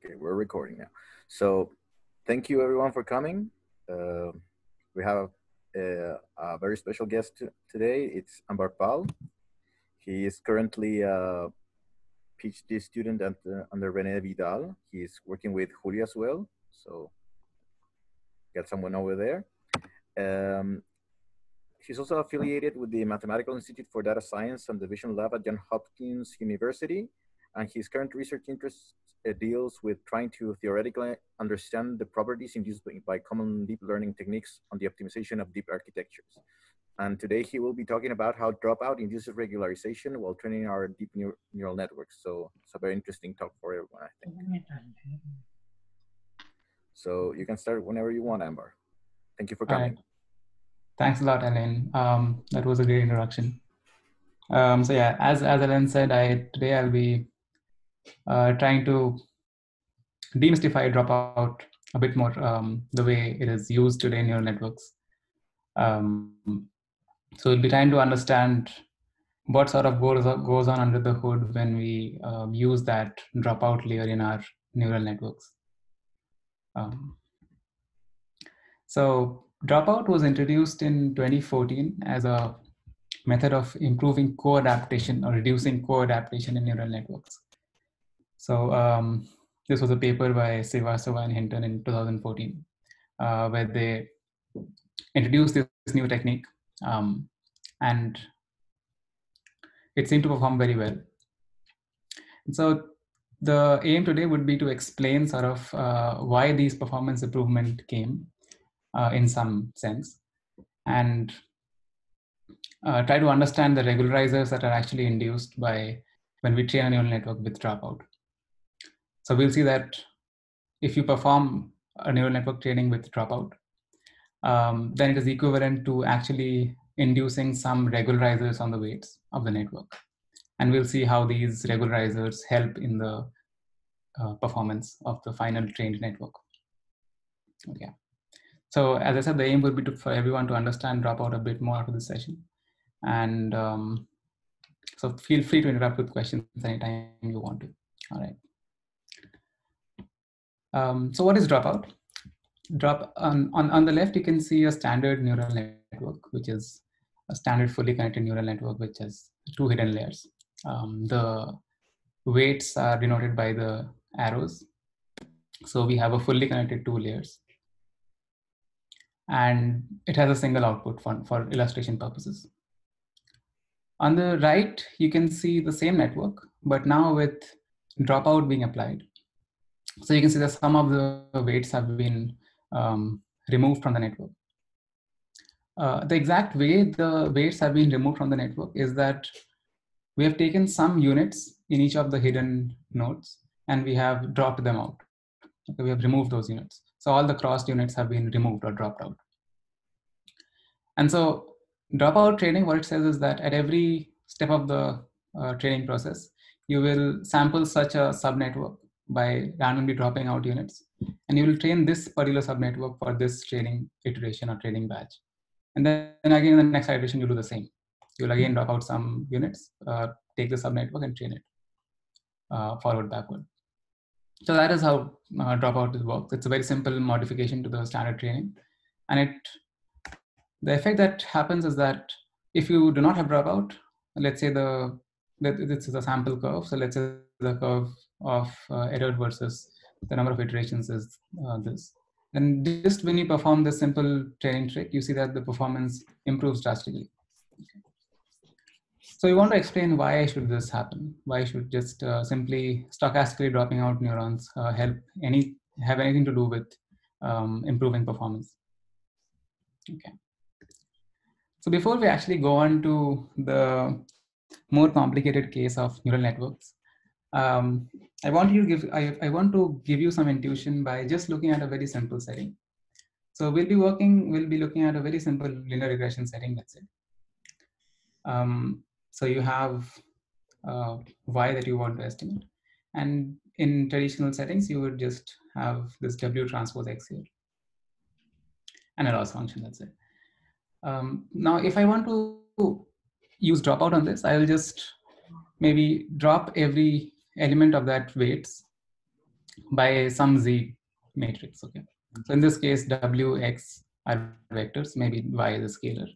Okay, we're recording now. So, thank you everyone for coming. We have a very special guest today. It's Ambar Pal. He is currently a PhD student under René Vidal. He's working with Julia as well. So, got someone over there. Um, he's also affiliated with the Mathematical Institute for Data Science and Division Lab at Johns Hopkins University. And his current research interest deals with trying to theoretically understand the properties induced by common deep learning techniques on the optimization of deep architectures. And today he will be talking about how dropout induces regularization while training our deep neural networks. So it's a very interesting talk for everyone, I think. So you can start whenever you want, Amber. Thank you for coming. Right. Thanks a lot, Ellen. That was a great introduction. So yeah, as Ellen said, today I'll be trying to demystify dropout a bit more, the way it is used today in neural networks. So we'll be trying to understand what sort of goes on under the hood when we use that dropout layer in our neural networks. So dropout was introduced in 2014 as a method of improving co-adaptation or reducing co-adaptation in neural networks. So this was a paper by Srivastava and Hinton in 2014, where they introduced this new technique, and it seemed to perform very well. And so the aim today would be to explain sort of why these performance improvement came in some sense, and try to understand the regularizers that are actually induced by when we train a neural network with dropout. So we'll see that if you perform a neural network training with dropout, then it is equivalent to actually inducing some regularizers on the weights of the network. And we'll see how these regularizers help in the performance of the final trained network. Okay. So as I said, the aim would be for everyone to understand dropout a bit more after this session. And so feel free to interrupt with questions anytime you want to. All right. So what is dropout? On the left, you can see a standard neural network, which is a standard fully connected neural network, which has two hidden layers. The weights are denoted by the arrows. So we have a fully connected two layers. And it has a single output for illustration purposes. On the right, you can see the same network, but now with dropout being applied. So you can see that some of the weights have been removed from the network. The exact way the weights have been removed from the network is that we have taken some units in each of the hidden nodes and we have dropped them out. Okay, we have removed those units. So all the crossed units have been removed or dropped out. And so dropout training, what it says is that at every step of the training process, you will sample such a subnetwork by randomly dropping out units. And you will train this particular subnetwork for this training iteration or training batch. And then again, in the next iteration, you do the same. You'll again drop out some units, take the subnetwork and train it forward, backward. So that is how dropout works. It's a very simple modification to the standard training. And the effect that happens is that if you do not have dropout, let's say this is a sample curve. So let's say the curve of error versus the number of iterations is this. And just when you perform this simple training trick, you see that the performance improves drastically. Okay. So we want to explain why should this happen? Why should just simply stochastically dropping out neurons have anything to do with improving performance? Okay. So before we actually go on to the more complicated case of neural networks, I want to give you some intuition by just looking at a very simple setting. So we'll be looking at a very simple linear regression setting, let's say. So you have y that you want to estimate. And in traditional settings, you would just have this W transpose X here. And a loss function, that's it. Now, if I want to use dropout on this, I will just maybe drop every element of that weights by some Z matrix. Okay. So in this case, W, X are vectors, maybe Y is a scalar.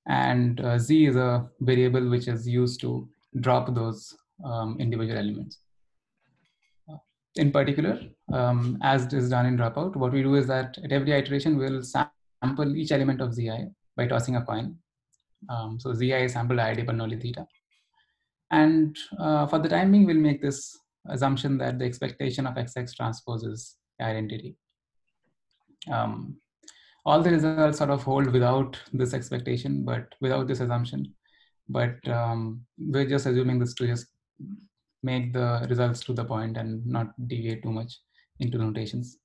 And Z is a variable which is used to drop those individual elements. In particular, as is done in dropout, what we do is that at every iteration, we'll sample each element of Zi by tossing a coin. So Zi is sampled id Bernoulli theta. And for the time being, we'll make this assumption that the expectation of XX transpose is identity. All the results sort of hold without this expectation, but without this assumption. But we're just assuming this to just make the results to the point and not deviate too much into notations.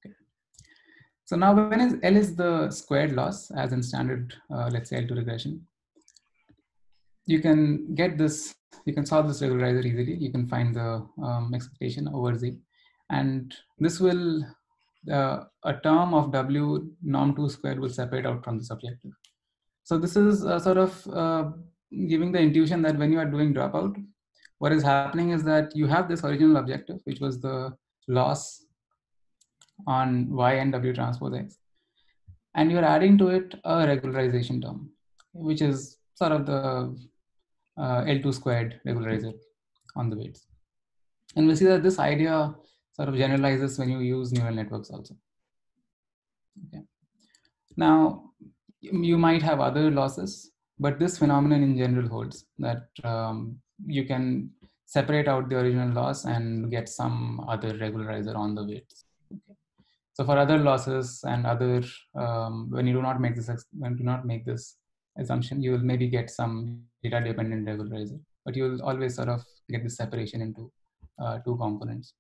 Okay. So now when L is the squared loss, as in standard, let's say L2 regression, you can get this, you can solve this regularizer easily. You can find the expectation over Z. And this will, a term of W norm 2 squared will separate out from this objective. So this is sort of giving the intuition that when you are doing dropout, what is happening is that you have this original objective, which was the loss on Y and W transpose X. And you're adding to it a regularization term, which is sort of the L2 squared regularizer on the weights. And we'll see that this idea sort of generalizes when you use neural networks also. Okay. Now, you might have other losses, but this phenomenon in general holds that you can separate out the original loss and get some other regularizer on the weights. Okay. So for other losses and other, when you do not make this assumption, you will maybe get some data dependent regularizer, but you will always sort of get this separation into two components.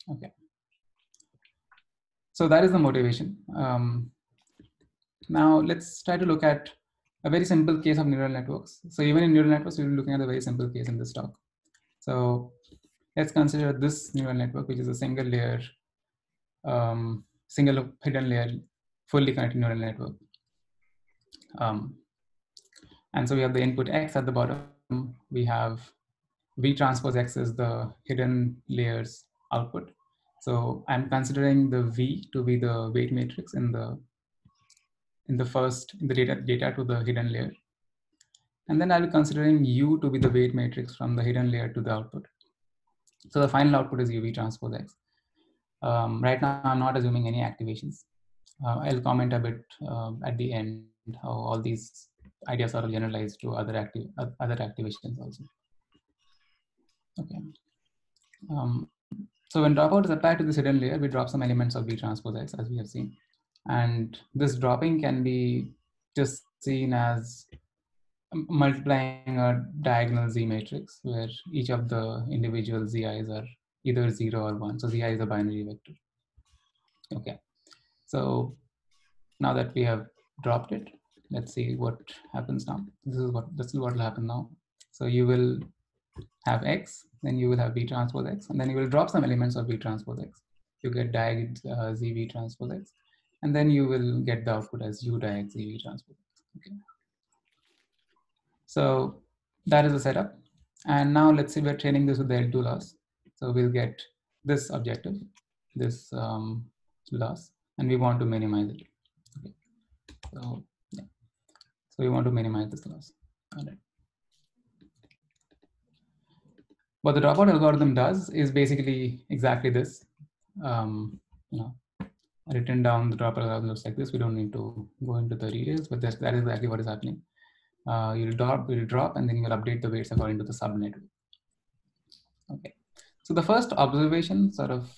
Okay. So that is the motivation. Now let's try to look at a very simple case of neural networks. So even in neural networks, we'll be looking at a very simple case in this talk. So let's consider this neural network, which is a single layer, single hidden layer, fully connected neural network. And so we have the input X at the bottom. We have V transpose X is the hidden layer's output. So I'm considering the V to be the weight matrix in the data to the hidden layer. And then I'll be considering U to be the weight matrix from the hidden layer to the output. So the final output is UV transpose X. Right now, I'm not assuming any activations. I'll comment a bit at the end how all these ideas are generalized to other activations also. Okay. So when dropout is applied to this hidden layer, we drop some elements of V transpose X, as we have seen. And this dropping can be just seen as multiplying a diagonal Z matrix where each of the individual ZIs are either 0 or 1. So ZI is a binary vector. Okay. So now that we have dropped it, let's see what happens now. This is what will happen now. So you will have X, then you will have V transpose X, and then you will drop some elements of V transpose X. You get diag ZV transpose X, and then you will get the output as U diag ZV transpose X. Okay. So that is the setup. And now let's say we're training this with the L2 loss. So we'll get this objective, this loss, and we want to minimize it. Okay. So yeah. So we want to minimize this loss. All right. What the dropout algorithm does is basically exactly this. Written down the dropout algorithm looks like this. We don't need to go into the details, but that is exactly what is happening. You'll drop, and then you'll update the weights according to the subnetwork. Okay. So the first observation, sort of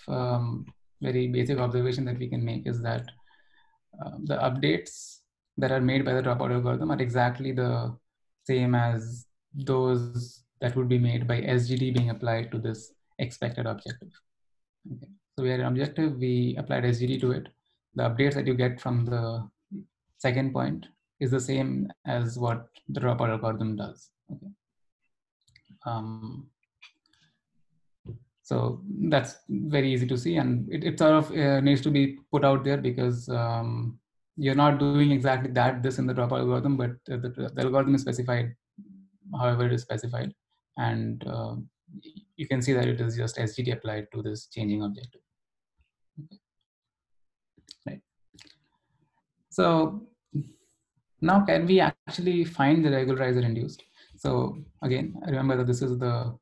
very basic observation that we can make is that the updates that are made by the dropout algorithm are exactly the same as those that would be made by SGD being applied to this expected objective. Okay. So we had an objective, we applied SGD to it. The updates that you get from the second point is the same as what the dropout algorithm does. Okay. So that's very easy to see, and it sort of needs to be put out there because you're not doing exactly this in the dropout algorithm, but the algorithm is specified however it is specified, and you can see that it is just SGD applied to this changing objective. Okay. Right. So now can we actually find the regularizer induced? So again, remember that this is the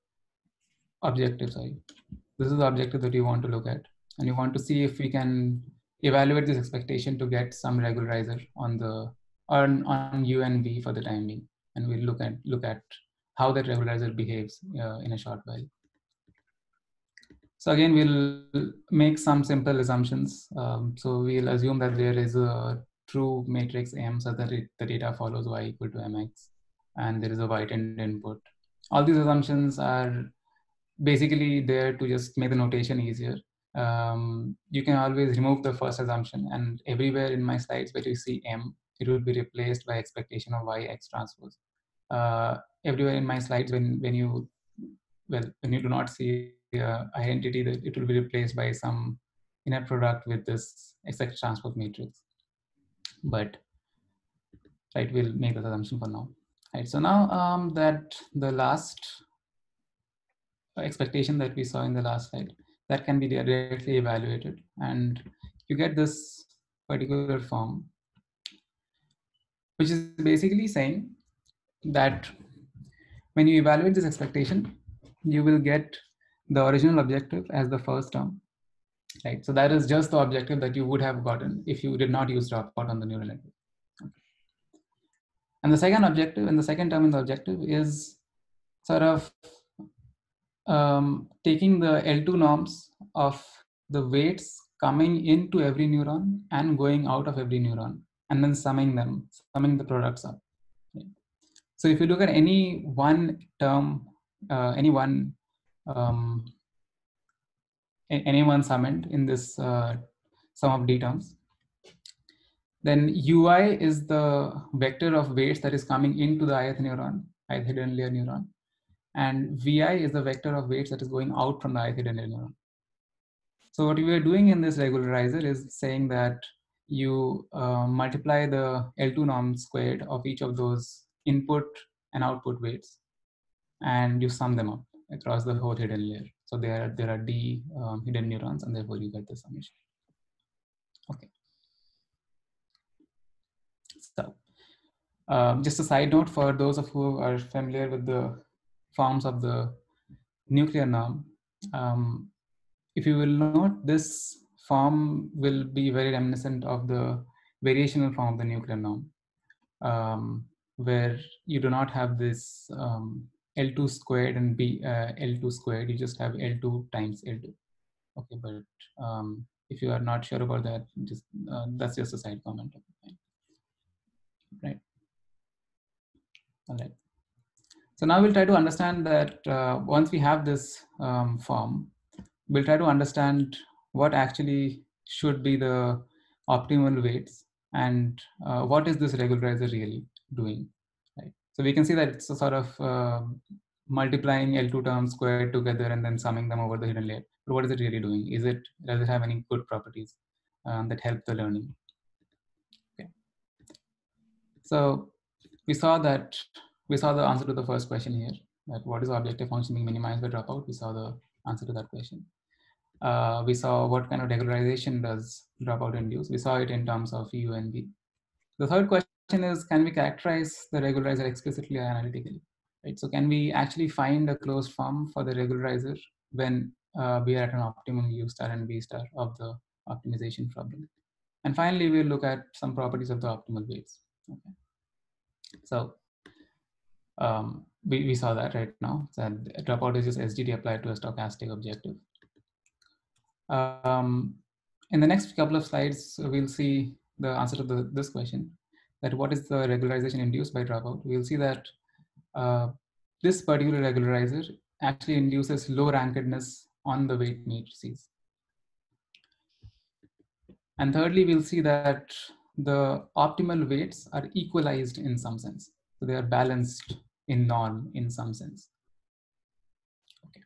objective, this is the objective that you want to look at, and you want to see if we can evaluate this expectation to get some regularizer on the on U and V for the time being, and we'll look at how that regularizer behaves in a short while. So again, we'll make some simple assumptions. So we'll assume that there is a true matrix M so that the data follows Y equal to MX, and there is a white-end input. All these assumptions are basically there to just make the notation easier. You can always remove the first assumption, and everywhere in my slides where you see M, it will be replaced by expectation of Y X transpose. Everywhere in my slides, when you do not see identity, that it will be replaced by some inner product with this X transpose matrix. But right, we'll make this assumption for now. Right. So now that the last expectation that we saw in the last slide, that can be directly evaluated, and you get this particular form, which is basically saying that when you evaluate this expectation, you will get the original objective as the first term, right? So that is just the objective that you would have gotten if you did not use dropout on the neural network. Okay. And the second objective, and the second term in the objective, is sort of taking the L2 norms of the weights coming into every neuron and going out of every neuron, and then summing the products up. Okay. So if you look at any one term, any one summand in this sum of D terms, then UI is the vector of weights that is coming into the ith neuron, ith hidden layer neuron, and VI is the vector of weights that is going out from the ith hidden layer neuron. So what we are doing in this regularizer is saying that you multiply the L2 norm squared of each of those input and output weights, and you sum them up across the whole hidden layer. So there are D hidden neurons, and therefore you get the summation. Okay. So just a side note for those of who are familiar with the forms of the nuclear norm, if you will note, this form will be very reminiscent of the variational form of the nuclear norm, where you do not have this L2 squared and L2 squared, you just have L2 times L2. Okay, but if you are not sure about that, just that's just a side comment. Right. All right. So now we'll try to understand that once we have this form, we'll try to understand what actually should be the optimal weights, and what is this regularizer really doing, right? So we can see that it's a sort of multiplying L2 terms squared together and then summing them over the hidden layer. But what is it really doing? Does it have any good properties that help the learning? Okay. So we saw the answer to the first question here, that what is the objective function being minimized by dropout? We saw the answer to that question. We saw what kind of regularization does dropout induce. We saw it in terms of U and V. The third question is, can we characterize the regularizer explicitly or analytically? Right? So can we actually find a closed form for the regularizer when we are at an optimum U star and V star of the optimization problem? And finally, we'll look at some properties of the optimal weights. Okay. So we saw that right now. So dropout is just SGD applied to a stochastic objective. In the next couple of slides, we'll see the answer to this question, that what is the regularization induced by dropout. We'll see that this particular regularizer actually induces low rankedness on the weight matrices. And thirdly, we'll see that the optimal weights are equalized in some sense. So they are balanced in norm in some sense. Okay.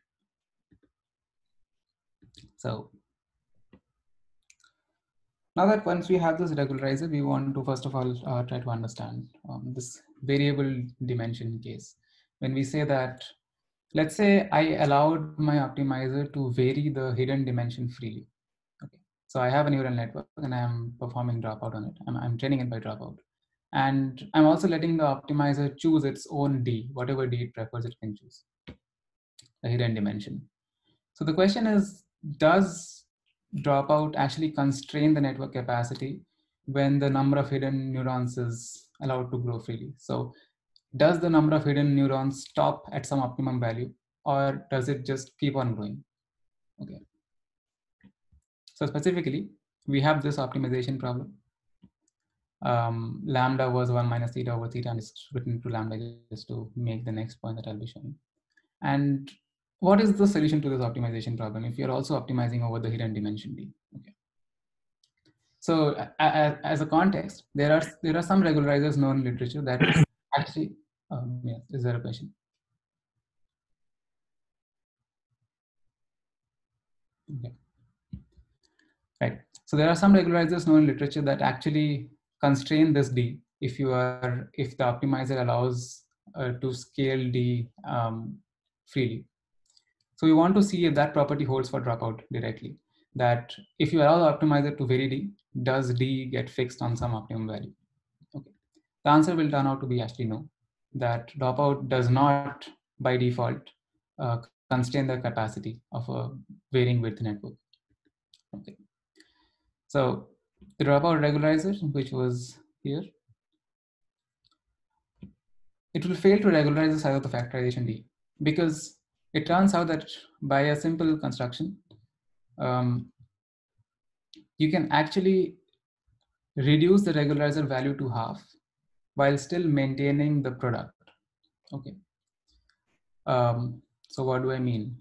So now that once we have this regularizer, we want to first of all try to understand this variable dimension case. When we say that let's say I allowed my optimizer to vary the hidden dimension freely. Okay, so I have a neural network and I'm performing dropout on it. I'm training it by dropout. And I'm also letting the optimizer choose its own D, whatever D it prefers, it can choose the hidden dimension. So the question is, does dropout actually constrain the network capacity when the number of hidden neurons is allowed to grow freely? So does the number of hidden neurons stop at some optimum value, or does it just keep on growing? Okay. So specifically, we have this optimization problem. Lambda was 1 minus theta over theta, and it's written to lambda just to make the next point that I'll be showing. And what is the solution to this optimization problem if you're also optimizing over the hidden dimension D? Okay. So as a context, there are some regularizers known in literature that actually, yeah, is there a question? Okay. Right. So there are some regularizers known in literature that actually constrain this D if the optimizer allows to scale D freely. So we want to see if that property holds for dropout directly. That if you allow the optimizer to vary D, does D get fixed on some optimum value? Okay. The answer will turn out to be actually no. That dropout does not by default constrain the capacity of a varying width network. Okay. So the dropout regularizer, which was here, it will fail to regularize the size of the factorization D because it turns out that by a simple construction, you can actually reduce the regularizer value to half while still maintaining the product. Okay. So what do I mean?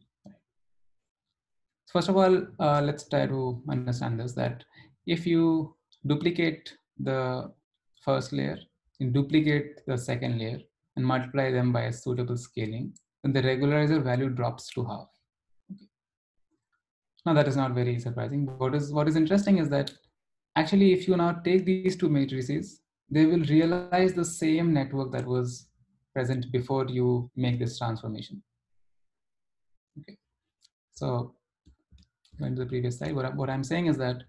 First of all, let's try to understand this, that if you duplicate the first layer and duplicate the second layer and multiply them by a suitable scaling, then the regularizer value drops to half. Okay. Now that is not very surprising. What is interesting is that actually if you now take these two matrices, they will realize the same network that was present before you make this transformation. Okay. So going to the previous slide, what I'm saying is that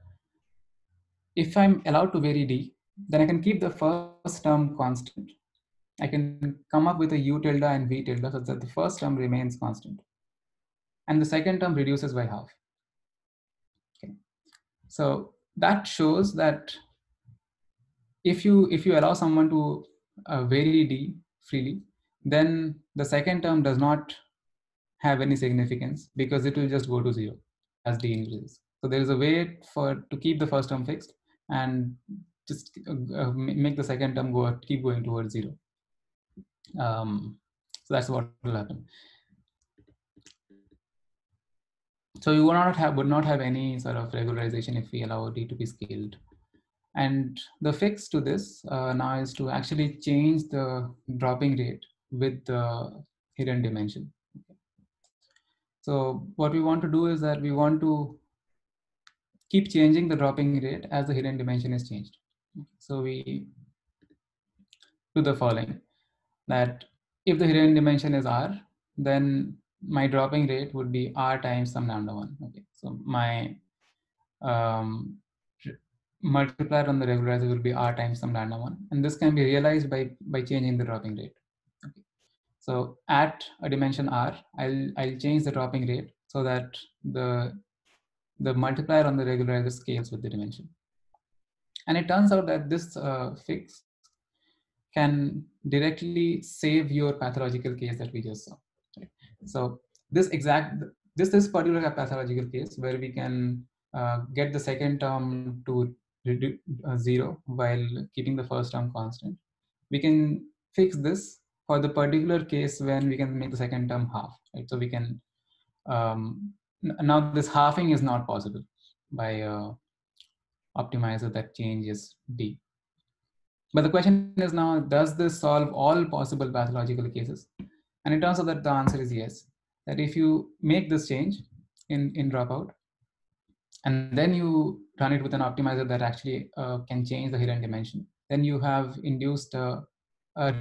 if I'm allowed to vary D, then I can keep the first term constant. I can come up with a U tilde and V tilde such that the first term remains constant. And the second term reduces by half. Okay. So that shows that if you allow someone to vary D freely, then the second term does not have any significance because it will just go to 0 as D increases. So there is a way to keep the first term fixed and just make the second term keep going towards 0. So that's what will happen. So you would not have any sort of regularization if we allow D to be scaled. And the fix to this now is to actually change the dropping rate with the hidden dimension. So what we want to do is that we want to keep changing the dropping rate as the hidden dimension is changed. So we do the following, that if the hidden dimension is R, then my dropping rate would be R times some lambda 1. Okay, so my multiplier on the regularizer will be R times some lambda 1. And this can be realized by changing the dropping rate. Okay. So at a dimension R, I'll change the dropping rate so that the multiplier on the regularizer scales with the dimension. And it turns out that this fix can directly save your pathological case that we just saw. Right? So this particular pathological case where we can get the second term to 0 while keeping the first term constant, we can fix this for the particular case when we can make the second term half. Right? So we can now this halving is not possible by optimizer that changes D. But the question is now, does this solve all possible pathological cases? And it turns out that the answer is yes. That if you make this change in dropout, and then you run it with an optimizer that actually can change the hidden dimension, then you have induced a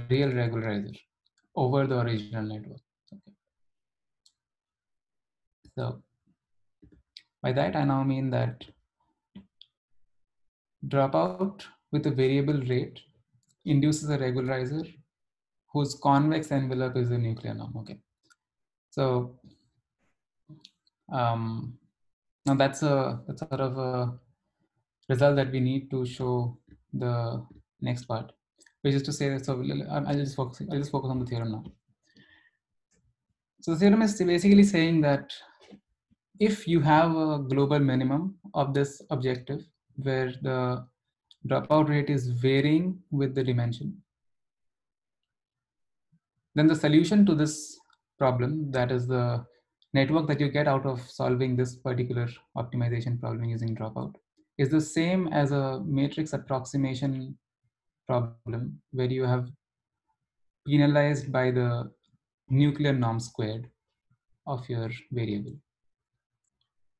real regularizer over the original network. Okay. So by that, I now mean that dropout with a variable rate induces a regularizer whose convex envelope is the nuclear norm. Okay. So now that's sort of a result that we need to show the next part, which is to say that, so I'll just focus on the theorem now. So the theorem is basically saying that if you have a global minimum of this objective where the dropout rate is varying with the dimension, then the solution to this problem, that is the network that you get out of solving this particular optimization problem using dropout, is the same as a matrix approximation problem where you have penalized by the nuclear norm squared of your variable.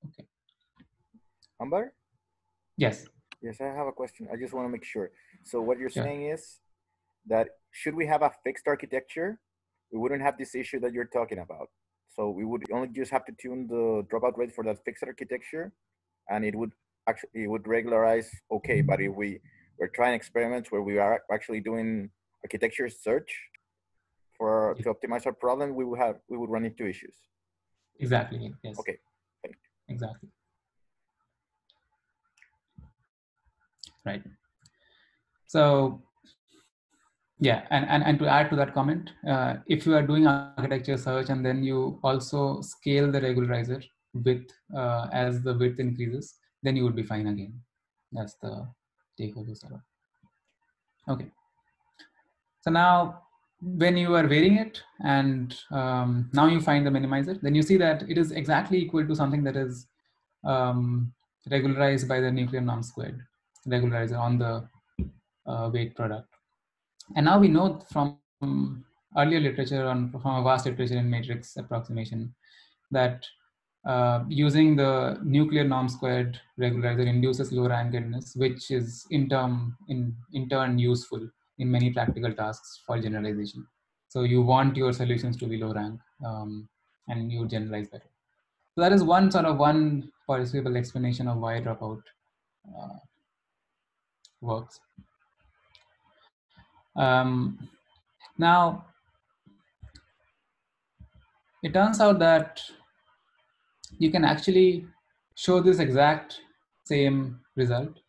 Okay. Ambar? Yes. Yes, I have a question. I just want to make sure. So what you're Sure. saying is that should we have a fixed architecture, we wouldn't have this issue that you're talking about. So we would only just have to tune the dropout rate for that fixed architecture, and it would regularize okay. But if we're trying experiments where we are actually doing architecture search to optimize our problem, we would run into issues. Exactly. Yes. Okay. Thank you. Exactly. Right. So yeah, and to add to that comment, if you are doing architecture search and then you also scale the regularizer with as the width increases, then you would be fine again. That's the takeaway sort of. Okay. So now when you are varying it and now you find the minimizer, then you see that it is exactly equal to something that is regularized by the nuclear norm squared regularizer on the weight product. And now we know from earlier literature from a vast literature in matrix approximation that using the nuclear norm squared regularizer induces low rankedness, which is in turn useful in many practical tasks for generalization. So you want your solutions to be low rank and you generalize better. So that is one possible explanation of why dropout works. Now, it turns out that you can actually show this exact same result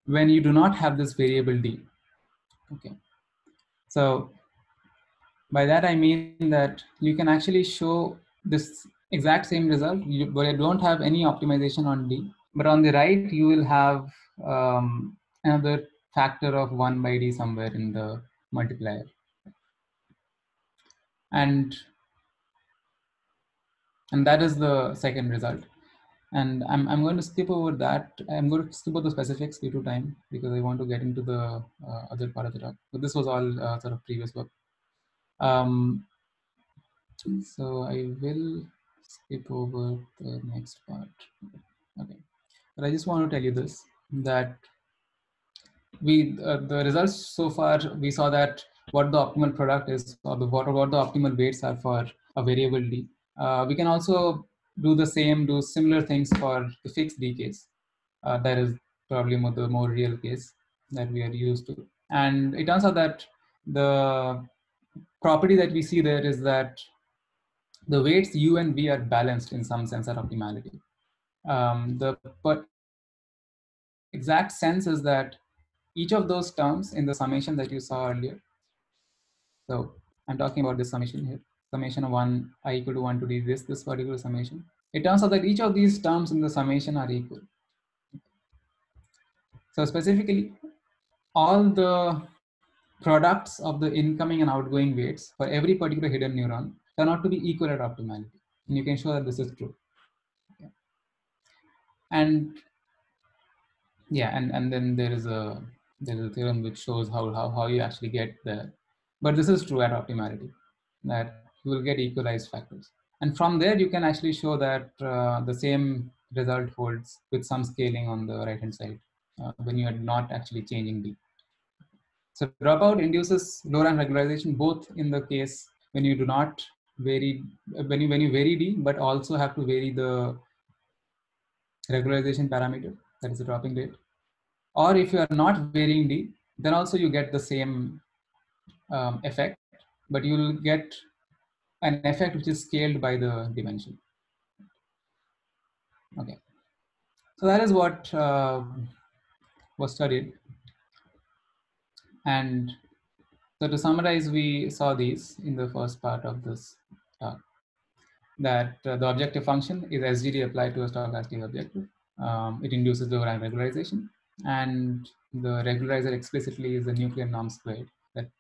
when you do not have this variable d. Okay. So by that I mean that you can actually show this exact same result, but you don't have any optimization on d. But on the right, you will have another factor of 1 by d somewhere in the multiplier. And that is the second result. And I'm going to skip over that. I'm going to skip over the specifics due to time because I want to get into the other part of the talk. But this was all sort of previous work. So I will skip over the next part. Okay. But I just want to tell you this, that the results so far, we saw that what the optimal product is, or what the optimal weights are for a variable d. We can also do similar things for the fixed d case. That is probably the more real case that we are used to. And it turns out that the property that we see there is that the weights u and v are balanced in some sense at optimality. But exact sense is that each of those terms in the summation that you saw earlier. So I'm talking about this summation here, summation of 1 I equal to 1 to d, this particular summation. It turns out that each of these terms in the summation are equal. So specifically, all the products of the incoming and outgoing weights for every particular hidden neuron turn out to be equal at optimality. And you can show that this is true. Okay. And yeah, and then there is a theorem which shows how you actually get there. But this is true at optimality, that you will get equalized factors. And from there, you can actually show that the same result holds with some scaling on the right-hand side when you are not actually changing d. So dropout induces low rank regularization both in the case when you do not vary when you vary D, but also have to vary the regularization parameter, that is the dropping rate. Or if you are not varying D, then also you get the same effect, but you will get an effect which is scaled by the dimension. Okay, so that is what was studied. And so to summarize, we saw these in the first part of this talk, that the objective function is SGD applied to a stochastic objective. It induces low rank regularization, and the regularizer explicitly is the nuclear norm squared that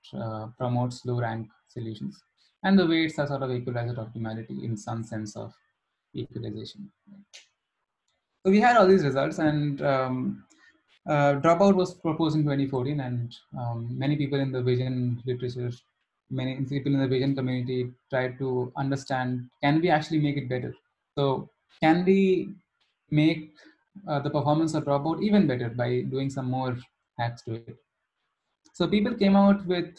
promotes low rank solutions. And the weights are sort of equalizer optimality in some sense of equalization. So we had all these results, and Dropout was proposed in 2014, and many people in the vision literature, many people in the vision community tried to understand, can we actually make it better? So can we make the performance of Dropout even better by doing some more hacks to it? So people came out with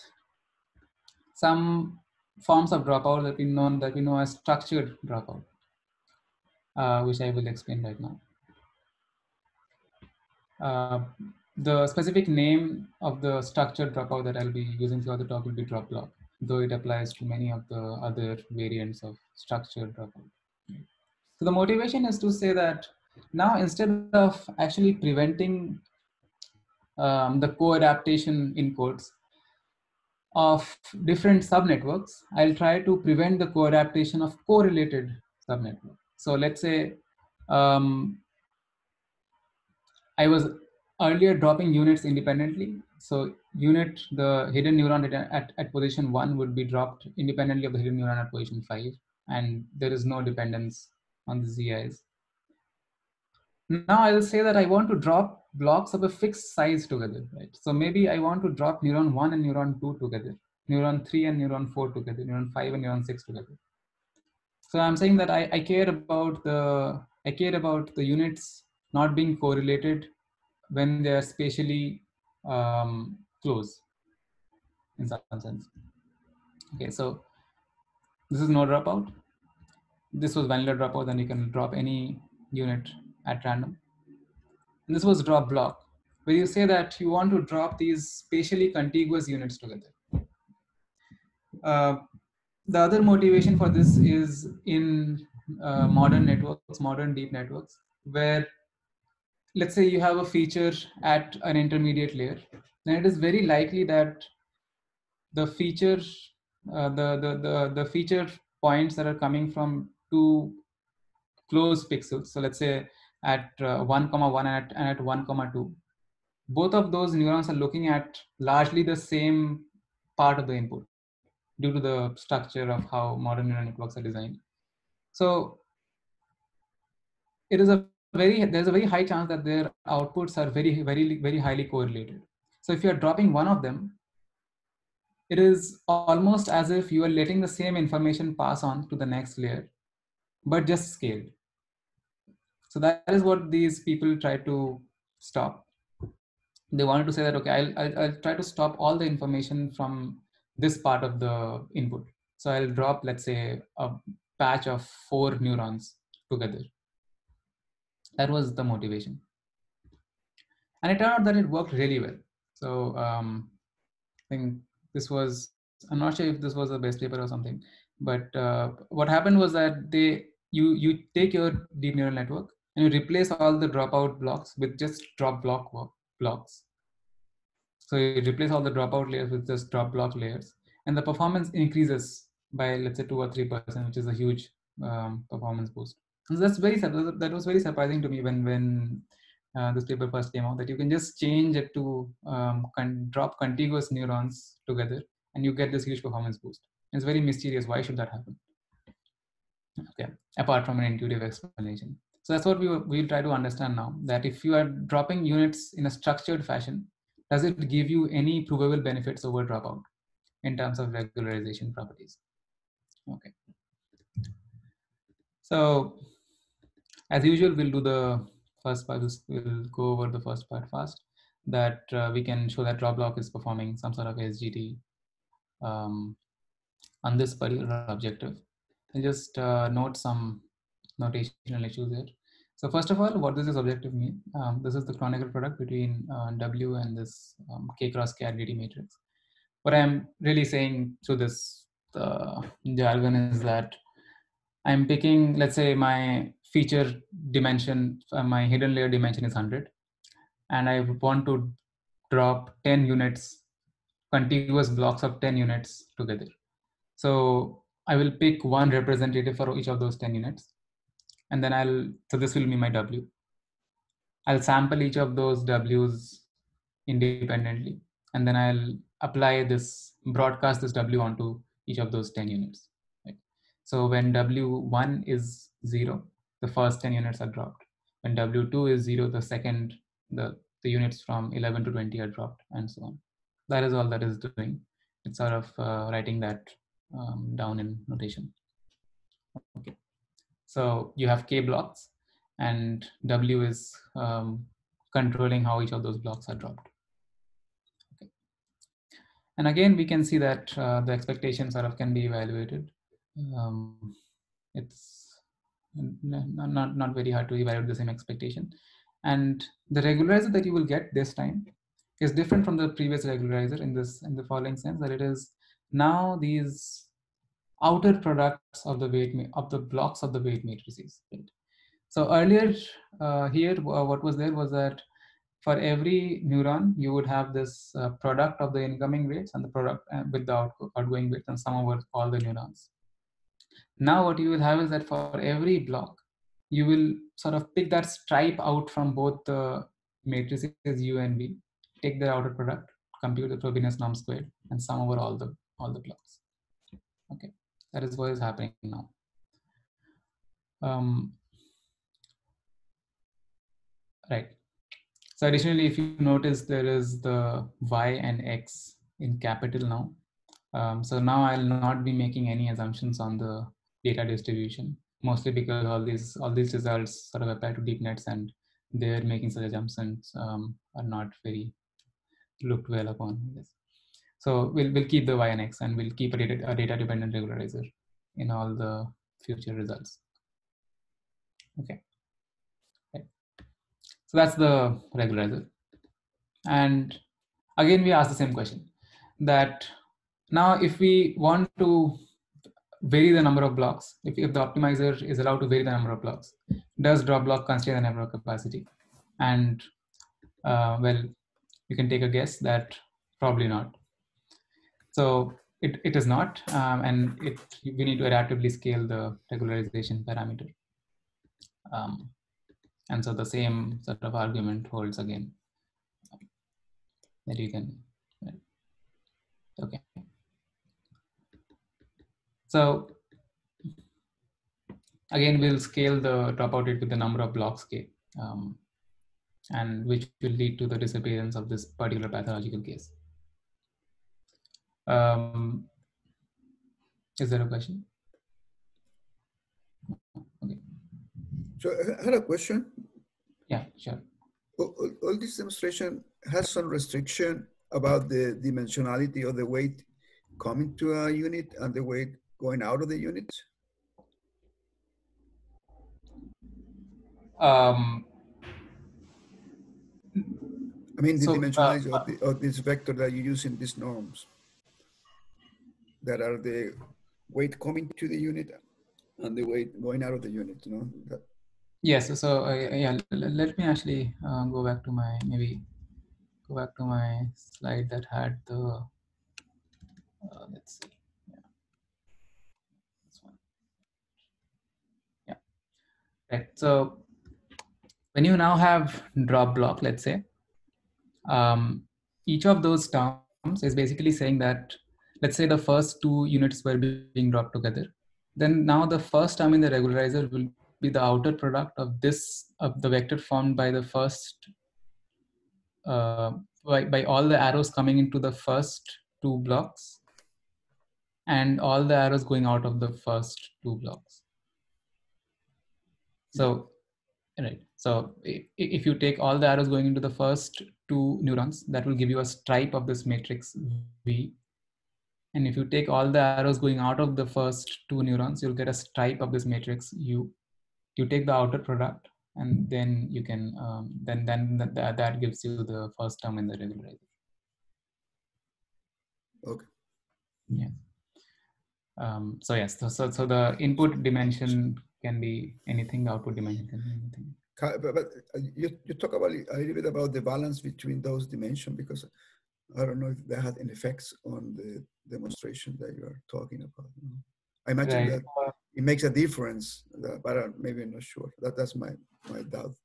some forms of dropout that we know as structured dropout, which I will explain right now. The specific name of the structured dropout that I'll be using throughout the talk will be drop block, though it applies to many of the other variants of structured dropout. So the motivation is to say that now, instead of actually preventing the co-adaptation in codes of different subnetworks, I'll try to prevent the co-adaptation of correlated subnetworks. So let's say I was earlier dropping units independently. So unit, the hidden neuron at position 1 would be dropped independently of the hidden neuron at position 5. And there is no dependence on the ZIs. Now I will say that I want to drop blocks of a fixed size together, right? So maybe I want to drop neuron 1 and neuron 2 together, neuron 3 and neuron 4 together, neuron 5 and neuron 6 together. So I'm saying that I care about the units not being correlated when they are spatially close in some sense. Okay, so this is no dropout. This was vanilla dropout, then you can drop any unit at random. And this was drop block, where you say that you want to drop these spatially contiguous units together. The other motivation for this is in modern networks, modern deep networks, where let's say you have a feature at an intermediate layer, then it is very likely that the feature, the feature points that are coming from two close pixels. So let's say at 1,1 and at 1,2, both of those neurons are looking at largely the same part of the input due to the structure of how modern neural networks are designed. So it is there's a very high chance that their outputs are very highly correlated. So if you are dropping one of them, it is almost as if you are letting the same information pass on to the next layer, but just scaled. So that is what these people try to stop. They wanted to say that, okay, I'll try to stop all the information from this part of the input. So I'll drop, let's say, a patch of 4 neurons together. That was the motivation. And it turned out that it worked really well. So I think this was, I'm not sure if this was a best paper or something, but what happened was that you take your deep neural network and you replace all the dropout blocks with just drop block blocks. So you replace all the dropout layers with just drop block layers, and the performance increases by, let's say, 2 or 3%, which is a huge performance boost. So that was very surprising to me when this paper first came out, that you can just change it to drop contiguous neurons together and you get this huge performance boost. It's very mysterious. Why should that happen? Okay, apart from an intuitive explanation. So that's what we'll try to understand now, that if you are dropping units in a structured fashion, does it give you any provable benefits over dropout in terms of regularization properties? Okay. So as usual, we'll do the first part. We'll go over the first part fast, that we can show that drop block is performing some sort of SGD on this particular objective. I'll just note some notational issues here. So first of all, what does this objective mean? This is the canonical product between W and this K cross K identity matrix. What I'm really saying through this jargon is that I'm picking, let's say my feature dimension, my hidden layer dimension is 100. And I want to drop 10 units, contiguous blocks of 10 units together. So I will pick one representative for each of those 10 units. And then so this will be my W. I'll sample each of those Ws independently. And then I'll apply this, broadcast this W onto each of those 10 units. Right? So when W1 is 0, the first 10 units are dropped. When W2 is 0, the units from 11 to 20 are dropped, and so on. That is all that is doing. It's sort of writing that down in notation. Okay. So you have K blocks, and W is controlling how each of those blocks are dropped. Okay. And again, we can see that the expectations sort of can be evaluated. It's not very hard to evaluate the same expectation. And the regularizer that you will get this time is different from the previous regularizer in the following sense, that it is now these outer products of the weight of the blocks of the weight matrices. Right? So earlier here, what was there was that for every neuron, you would have this product of the incoming weights and the product with the outgoing weights, and sum over all the neurons. Now what you will have is that for every block, you will sort of pick that stripe out from both the matrices U and V, take their outer product, compute the Frobenius norm squared, and sum over all the blocks. Okay, that is what is happening now. Right. So additionally, if you notice, there is the Y and X in capital now. So now I'll not be making any assumptions on the data distribution, mostly because all these results sort of apply to deep nets, and they're making such assumptions are not very looked well upon. Yes. So we'll keep the Y and X, and we'll keep a data dependent regularizer in all the future results. Okay. Right. So that's the regularizer. And again, we ask the same question, that now if we want to vary the number of blocks, if the optimizer is allowed to vary the number of blocks, does drop block constrain the network capacity? And well, you can take a guess that probably not. So it is not, and we need to adaptively scale the regularization parameter. And so the same sort of argument holds again, that you can, okay. So again, we'll scale the dropout rate with the number of blocks K, and which will lead to the disappearance of this particular pathological case. Is there a question? Okay. So I had a question. Yeah, sure. All this demonstration has some restriction about the dimensionality of the weight coming to a unit and the weight going out of the unit? I mean, the dimensionality of this vector that you use in these norms that are the weight coming to the unit and the weight going out of the unit, you know? Yes, so yeah, let me actually go back to my slide that had the, let's see, yeah, this one. Yeah, right. So when you now have drop block, let's say, each of those terms is basically saying that, let's say the first two units were being dropped together. Then now the first term in the regularizer will be the outer product of the vector formed by the first, by all the arrows coming into the first two blocks and all the arrows going out of the first two blocks. So, right. So if you take all the arrows going into the first two neurons, that will give you a stripe of this matrix V. And if you take all the arrows going out of the first two neurons, you'll get a stripe of this matrix U. You take the outer product, and then you can that gives you the first term in the regularizer. Okay. Yeah. So yes, so the input dimension can be anything, the output dimension can be anything. But you talk about a little bit about the balance between those dimensions, because I don't know if that had an effects on the demonstration that you are talking about. I imagine that it makes a difference, but maybe I'm not sure. That's my doubt.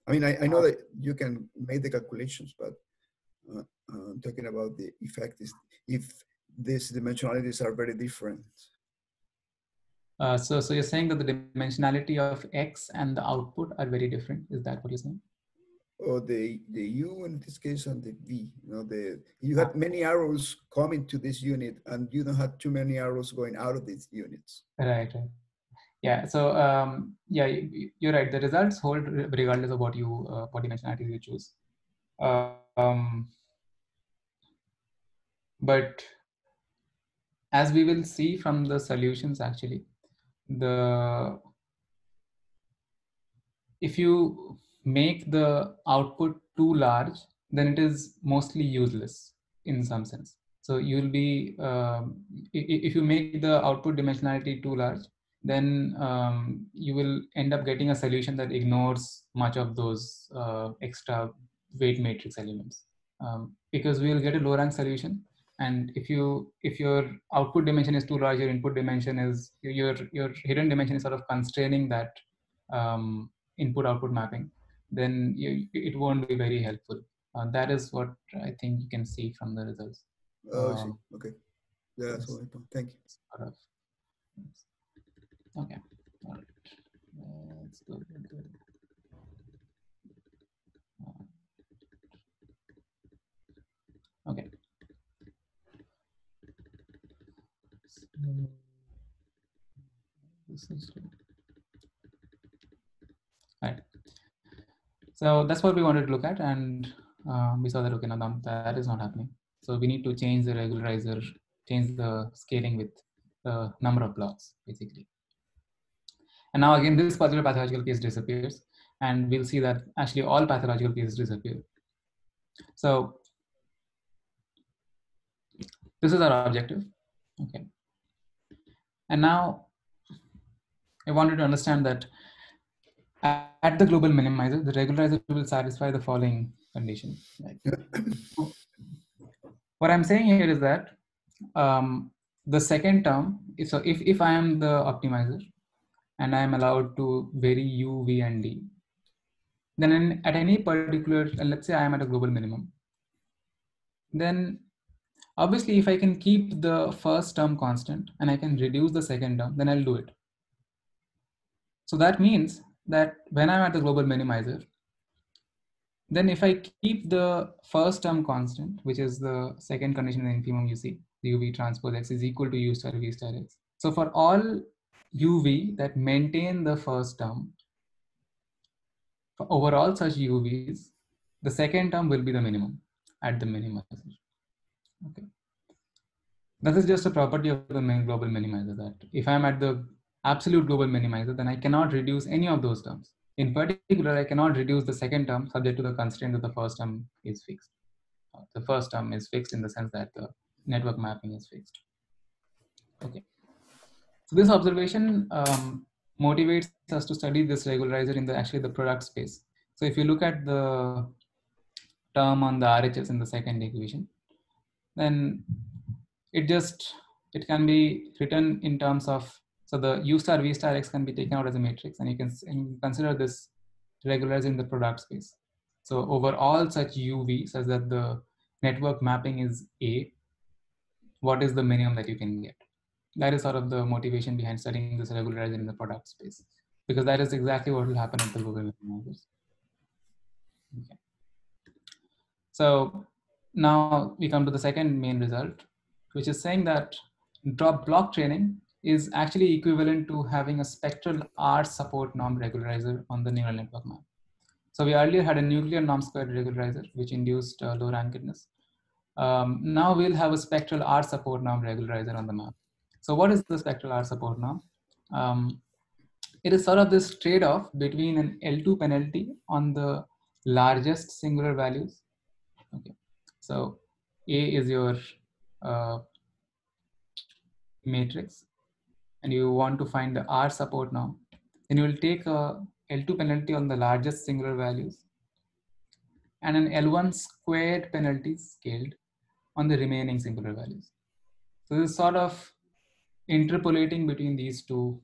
I mean, I know that you can make the calculations, but I'm talking about the effect is if these dimensionalities are very different. So you're saying that the dimensionality of X and the output are very different. Is that what you're saying? Or the U in this case and the V. You have many arrows coming to this unit, and you don't have too many arrows going out of these units. Right. Yeah. So yeah, you're right. The results hold regardless of what dimensionality you choose. But as we will see from the solutions, actually, if you make the output too large, then it is mostly useless in some sense. So you'll be, if you make the output dimensionality too large, then you will end up getting a solution that ignores much of those extra weight matrix elements, because we will get a low rank solution. And if your output dimension is too large, your input dimension is your hidden dimension is sort of constraining that input output mapping, then it won't be very helpful. That is what I think you can see from the results. Oh, I see. Okay. Yeah, that's what I thought. Thank you. Okay. All right. Let's go. Okay. This is good. All right. So that's what we wanted to look at, and we saw that okay, now that is not happening. So we need to change the regularizer, change the scaling with the number of blocks, basically. And now again, this particular pathological case disappears, and we'll see that actually all pathological cases disappear. So this is our objective. Okay. And now I wanted to understand that at the global minimizer, the regularizer will satisfy the following condition. Right? What I'm saying here is that the second term, so if I am the optimizer and I am allowed to vary U, V, and D, then at any particular, let's say I am at a global minimum, then obviously if I can keep the first term constant and I can reduce the second term, then I'll do it. So that means that when I'm at the global minimizer, then if I keep the first term constant, which is the second condition in the infimum you see, the UV transpose X is equal to U star V star X. So for all UV that maintain the first term, for overall such UVs, the second term will be the minimum at the minimizer. Okay. This is just a property of the main global minimizer, that if I'm at the absolute global minimizer, then I cannot reduce any of those terms. In particular, I cannot reduce the second term subject to the constraint that the first term is fixed. The first term is fixed in the sense that the network mapping is fixed. Okay. So this observation motivates us to study this regularizer in the product space. So if you look at the term on the RHS in the second equation, then it can be written in terms of, so the U star V star X can be taken out as a matrix, and you can consider this regularizer in the product space. So over all such UV such that the network mapping is A, what is the minimum that you can get? That is sort of the motivation behind studying this regularizer in the product space, because that is exactly what will happen at the global minimizers. Okay. So now we come to the second main result, which is saying that drop block training is actually equivalent to having a spectral R support norm regularizer on the neural network map. So we earlier had a nuclear norm squared regularizer, which induced low rankedness. Now we'll have a spectral R support norm regularizer on the map. So what is the spectral R support norm? It is sort of this trade-off between an L2 penalty on the largest singular values. Okay, so A is your matrix, and you want to find the R support norm. Then you will take a L2 penalty on the largest singular values and an L1 squared penalty scaled on the remaining singular values. So this is sort of interpolating between these two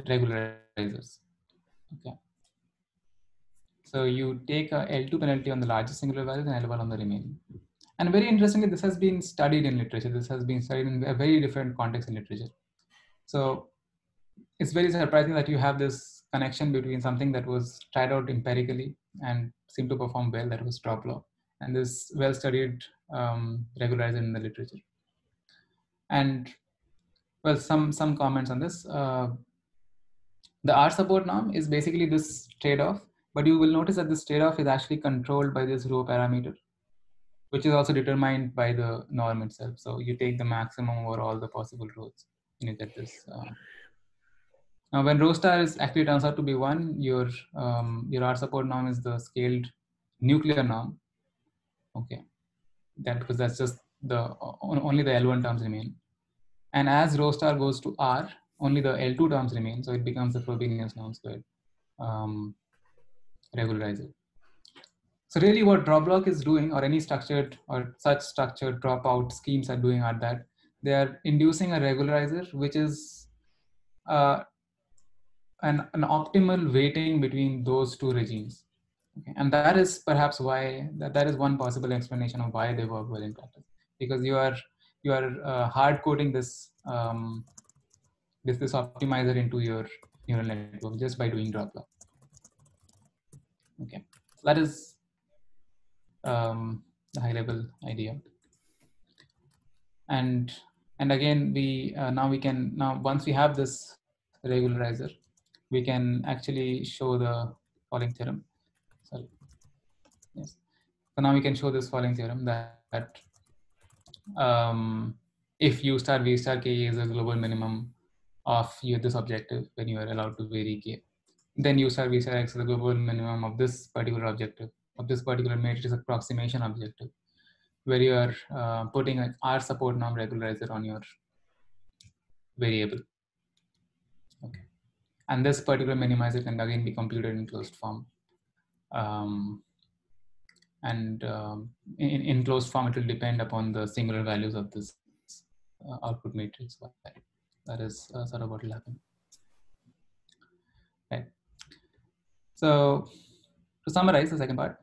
regularizers. Okay. So you take a L2 penalty on the largest singular values and L1 on the remaining. And very interestingly, this has been studied in literature. This has been studied in a very different context in literature. So it's very surprising that you have this connection between something that was tried out empirically and seemed to perform well, that was drop law, and this well-studied regularizer in the literature. And well, some comments on this. The R support norm is basically this trade-off, but you will notice that this trade-off is actually controlled by this rho parameter, which is also determined by the norm itself. So you take the maximum over all the possible rhos, and you get this. Now, when rho star is actually turns out to be 1, your R support norm is the scaled nuclear norm. Okay, because that's just the only the L1 terms remain. And as rho star goes to R, only the L2 terms remain, so it becomes the Frobenius norm squared regularizer. So really what DropBlock is doing, or any structured or such structured dropout schemes are doing, are that they are inducing a regularizer which is an optimal weighting between those two regimes. Okay. And that is perhaps why, that is one possible explanation of why they work well in practice, because you are hard coding this this optimizer into your neural network just by doing DropBlock. Okay, so that is the high level idea. And again, we now once we have this regularizer, we can actually show the following theorem. Sorry. Yes. So now we can show this following theorem that if U star V star K is a global minimum of this objective when you are allowed to vary K, then U star V star X is the global minimum of this particular objective, of this particular matrix approximation objective, where you are putting an R support norm regularizer on your variable. Okay. And this particular minimizer can again be computed in closed form. In closed form, it will depend upon the singular values of this output matrix. That is sort of what will happen. Right. So to summarize the second part,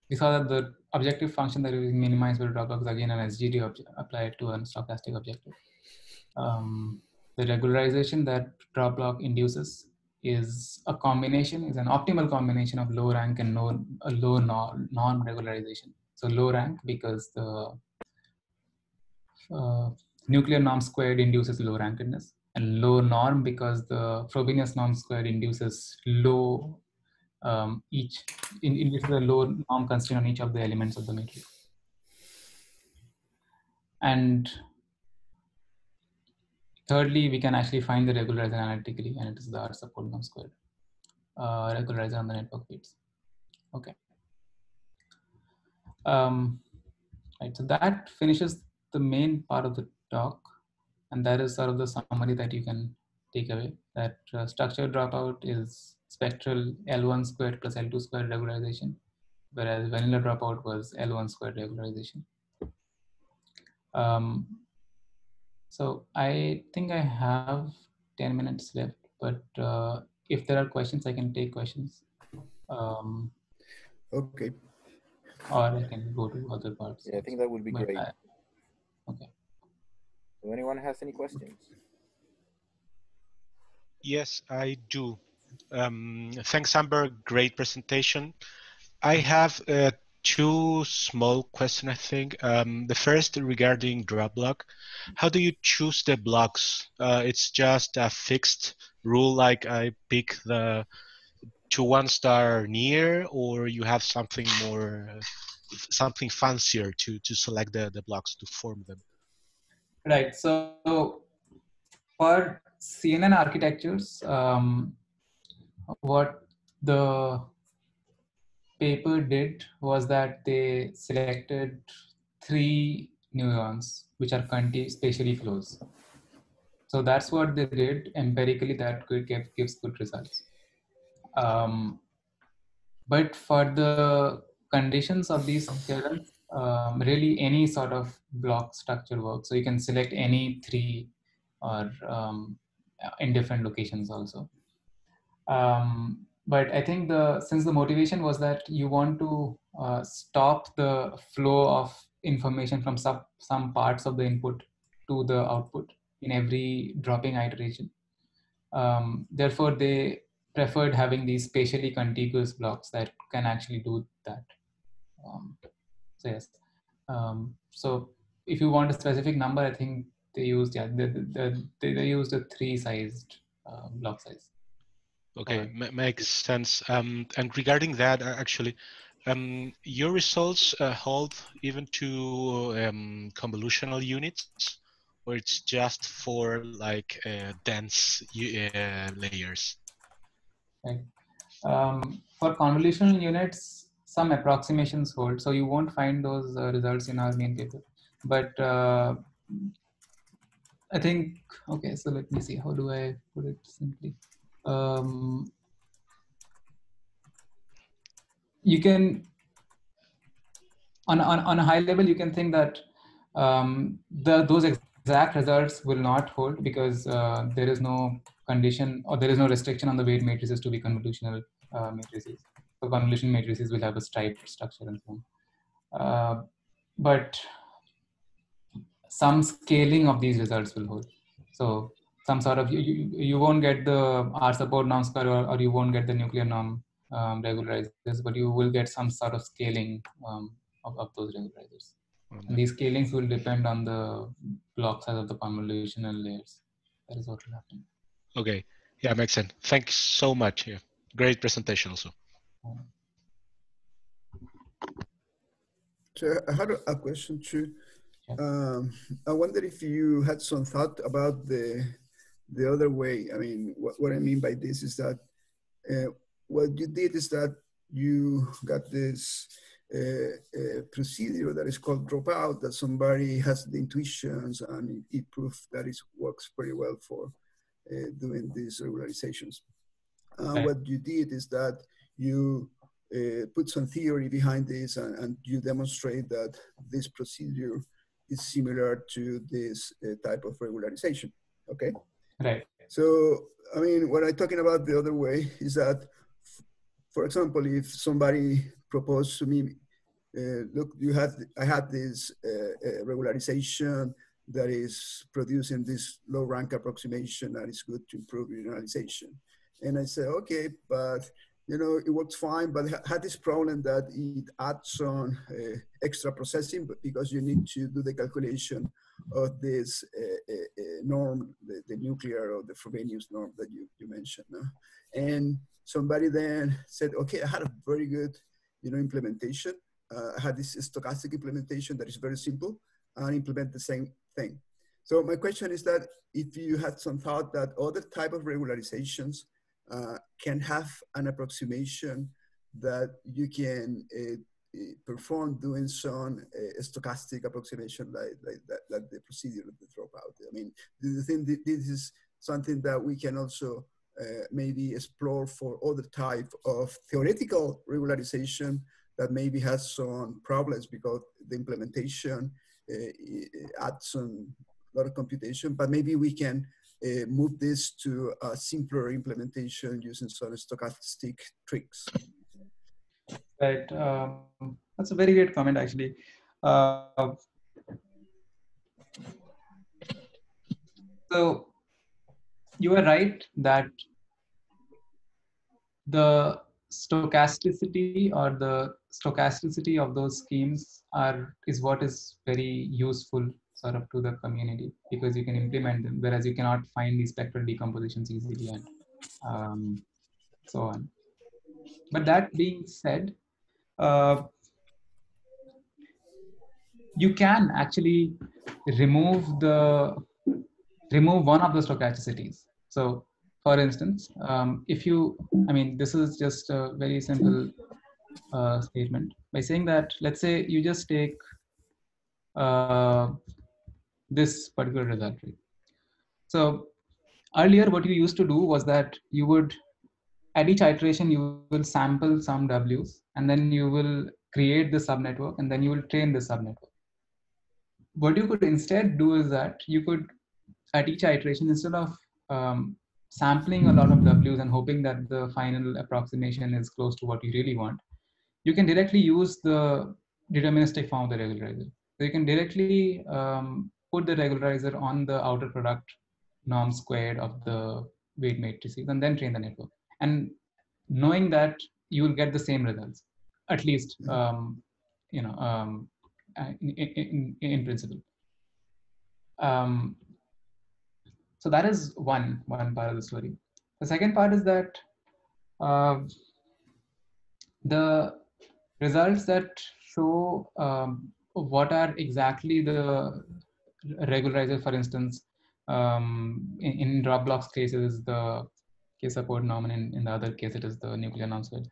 we saw that the objective function that is minimized by DropBlock is again an SGD applied to a stochastic objective. The regularization that DropBlock induces is an optimal combination of low rank and low non-regularization. So low rank because the nuclear norm squared induces low rankedness, and low norm because the Frobenius norm squared induces low induces a low norm constraint on each of the elements of the matrix. And thirdly, we can actually find the regularizer analytically, and it is the R support norm squared regularizer on the network weights. Okay. Right. So that finishes the main part of the talk, and that is sort of the summary that you can take away. That structured dropout is spectral L1 squared plus L2 squared regularization, whereas vanilla dropout was L1 squared regularization. So I think I have 10 minutes left, but if there are questions, I can take questions. Okay. Or I can go to other parts. Yeah, I think that would be great. Okay. So anyone has any questions? Yes, I do. Thanks, Amber. Great presentation. I have two small questions, I think. The first regarding DropBlock. How do you choose the blocks? It's just a fixed rule, like I pick the to ones that are near, or you have something more, something fancier to select the blocks to form them? Right. So for CNN architectures, what the paper did was that they selected 3 neurons which are spatially close. So that's what they did empirically. That gives good results. But for the conditions of these theorems, really any sort of block structure works. So you can select any 3 or in different locations also. But I think since the motivation was that you want to stop the flow of information from some parts of the input to the output in every dropping iteration. Therefore, they preferred having these spatially contiguous blocks that can actually do that. So yes. So if you want a specific number, I think they used they used a 3-sized block size. Okay, makes sense. And regarding that, actually, your results hold even to convolutional units, or it's just for like dense layers? Right. For convolutional units, some approximations hold, so you won't find those results in our main paper. But I think, okay, so let me see, how do I put it simply? You can, on a high level, you can think that those exact results will not hold because there is no condition or there is no restriction on the weight matrices to be convolutional matrices. So convolution matrices will have a striped structure and so on. But some scaling of these results will hold. So some sort of, you won't get the R support norm square or you won't get the nuclear norm regularizers, but you will get some sort of scaling of those regularizers. And these scalings will depend on the block size of the convolutional layers. That is what will happen. Okay, yeah, makes sense. Thanks so much. Yeah, great presentation also. So I had a question too. I wonder if you had some thought about the other way. I mean, what I mean by this is that what you did is that you got this procedure that is called dropout, that somebody has the intuitions and it proved that it works pretty well for doing these regularizations. What you did is that you put some theory behind this and you demonstrate that this procedure is similar to this type of regularization, okay? Right. So, I mean, what I'm talking about the other way is that, for example, if somebody proposed to me, look, I had this regularization that is producing this low rank approximation that is good to improve generalization. And I said, okay, but you know, it works fine, but it had this problem that it adds on extra processing, but because you need to do the calculation of this norm, the nuclear or the Frobenius norm that you mentioned. No? And somebody then said, okay, I had a very good, you know, implementation. I had this stochastic implementation that is very simple and implement the same thing. So my question is that if you had some thought that other type of regularizations can have an approximation that you can perform doing some stochastic approximation like the procedure of the dropout. I mean, do you think this is something that we can also maybe explore for other type of theoretical regularization that maybe has some problems because the implementation adds some lot of computation, but maybe we can move this to a simpler implementation using some stochastic tricks. Right. That's a very great comment, actually. So you are right that the stochasticity or the stochasticity of those schemes is what is very useful sort of to the community because you can implement them, whereas you cannot find these spectral decompositions easily and so on. But that being said, you can actually remove one of the stochasticities. So for instance, if you, I mean, this is just a very simple statement by saying that, let's say you just take this particular result, right? So earlier what you used to do was that you would, at each iteration, you will sample some W's, and then you will create the subnetwork, and then you will train the subnetwork. What you could instead do is that you could, at each iteration, instead of sampling a lot of W's and hoping that the final approximation is close to what you really want, you can directly use the deterministic form of the regularizer. So you can directly put the regularizer on the outer product norm squared of the weight matrices and then train the network. And knowing that you will get the same results, at least, in principle. So that is one part of the story. The second part is that the results that show what are exactly the regularizer, for instance, in Dropblock's case, it is the K-support norm, and in the other case, it is the nuclear norm square.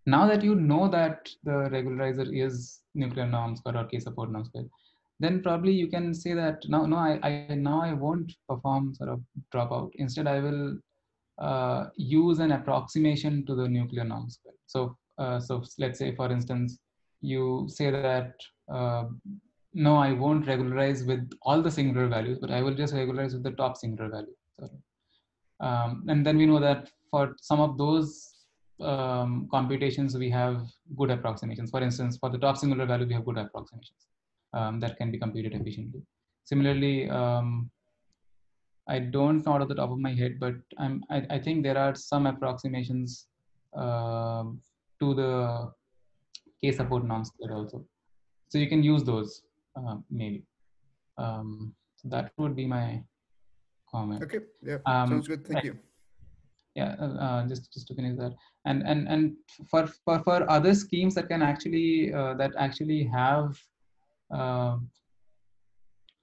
Now that you know that the regularizer is nuclear norm square or K-support norm square, then probably you can say that now I won't perform sort of dropout. Instead, I will use an approximation to the nuclear norm square. So let's say, for instance, you say that no, I won't regularize with all the singular values, but I will just regularize with the top singular value. And then we know that for some of those computations, we have good approximations. For instance, for the top singular value, we have good approximations that can be computed efficiently. Similarly, I don't know out of the top of my head, but I think there are some approximations to the K-support norm square also. So you can use those maybe. So that would be my comment. Okay, yeah, sounds good. Thank you. Yeah, just to finish that, and for other schemes that can actually have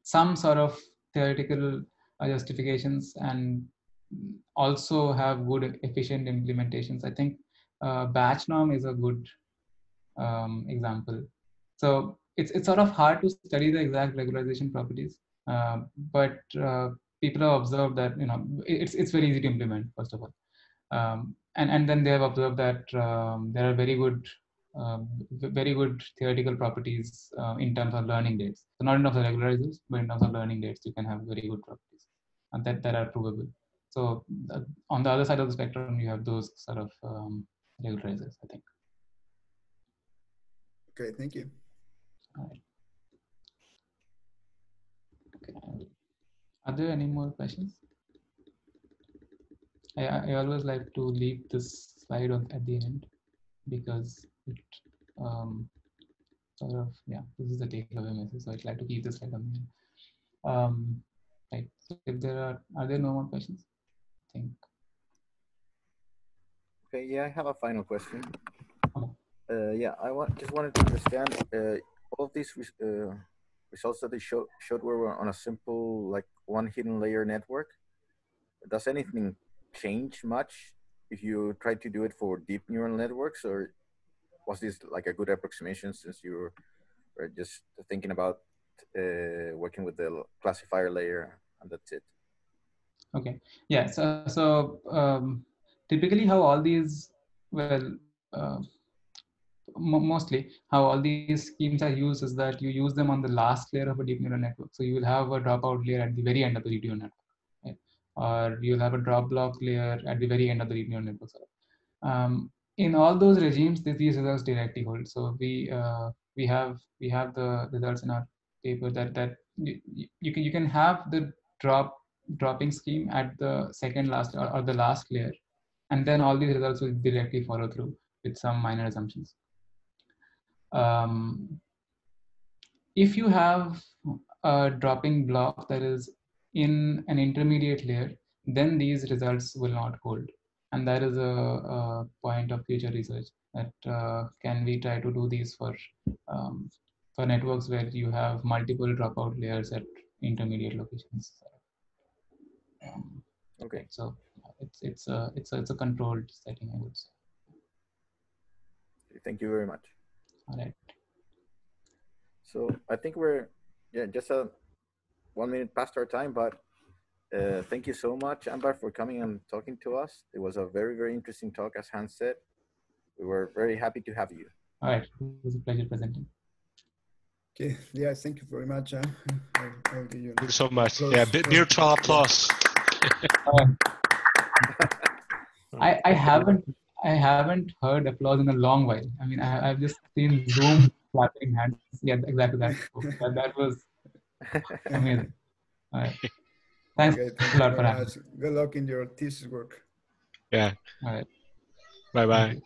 some sort of theoretical justifications and also have good efficient implementations, I think batch norm is a good example. So it's sort of hard to study the exact regularization properties, but people have observed that it's very easy to implement, first of all. And then they have observed that there are very good theoretical properties in terms of learning dates. So not in terms of regularizers, but in terms of learning dates, you can have very good properties and that are provable. So on the other side of the spectrum, you have those sort of regularizers, I think. Okay, thank you. All right. Okay. Are there any more questions? I always like to leave this slide at the end because it sort of, this is the takeaway message. So I'd like to keep this slide on the end. Right. So if there are there no more questions? I think. Okay. Yeah, I have a final question. Okay. Yeah, just wanted to understand all of these results that they showed were on a simple, like, one hidden layer network. Does anything change much if you try to do it for deep neural networks, or was this like a good approximation since you were just thinking about working with the classifier layer and that's it? Okay. Yeah. So typically, how all these, mostly how all these schemes are used is that you use them on the last layer of a deep neural network. So you will have a dropout layer at the very end of the deep neural network, right? Or you'll have a drop block layer at the very end of the deep neural network. In all those regimes, these results directly hold. So we have the results in our paper that you can have the dropping scheme at the second last or the last layer, and then all these results will directly follow through with some minor assumptions. If you have a dropping block that is in an intermediate layer, then these results will not hold. And that is a point of future research, that can we try to do these for networks where you have multiple dropout layers at intermediate locations. Okay. So it's a controlled setting, I would say. Thank you very much. All right. So I think we're just 1 minute past our time, but thank you so much, Ambar, for coming and talking to us. It was a very, very interesting talk, as Hans said. We were very happy to have you. All right, it was a pleasure presenting. Okay, yeah, thank you very much. I'll give you Thank you so much. applause. Yeah, virtual applause. I haven't heard applause in a long while. I mean, I've just seen Zoom clapping hands. Yeah, exactly that. That was amazing. All right. Thanks a lot for having me. Good luck in your thesis work. Yeah. All right. Bye-bye.